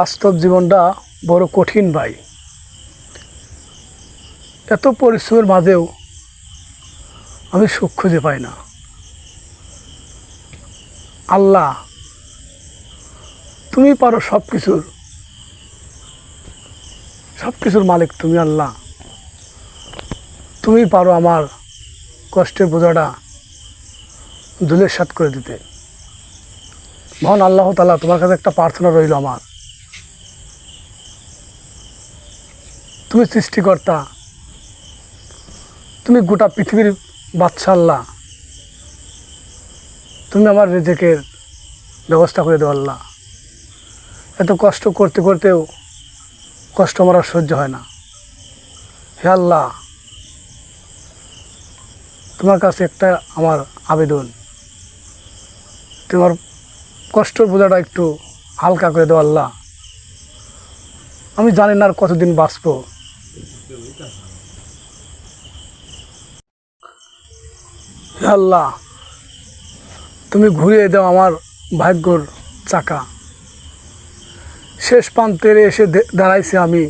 বাস্তব জীবনটা বড় কঠিন ভাই। এত পরিশ্রমের মাঝেও আমি সুখ খুঁজে পাই না। আল্লাহ, তুমি পারো সব কিছুর মালিক তুমি। আল্লাহ, তুমি পারো আমার কষ্টের বোঝাটা ধুলের সাৎ করে দিতে। মহান আল্লাহ তাআলা, তোমার কাছে একটা প্রার্থনা রইল আমার। তুমি সৃষ্টিকর্তা, তুমি গোটা পৃথিবীর বাদশা। আল্লাহ, তুমি আমার রিজিকের ব্যবস্থা করে দাও। আল্লাহ, এত কষ্ট করতে করতেও কষ্ট আমার আর সহ্য হয় না। হে আল্লাহ, তোমার কাছে একটা আমার আবেদন, তোমার কষ্টের বোঝাটা একটু হালকা করে দাও। আল্লাহ, আমি জানি না আর কতদিন বাঁচব। হে আল্লাহ, তুমি ঘুরিয়ে দাও আমার ভাগ্যর চাকা। শেষ প্রান্তে এসে দাঁড়াইছি আমি।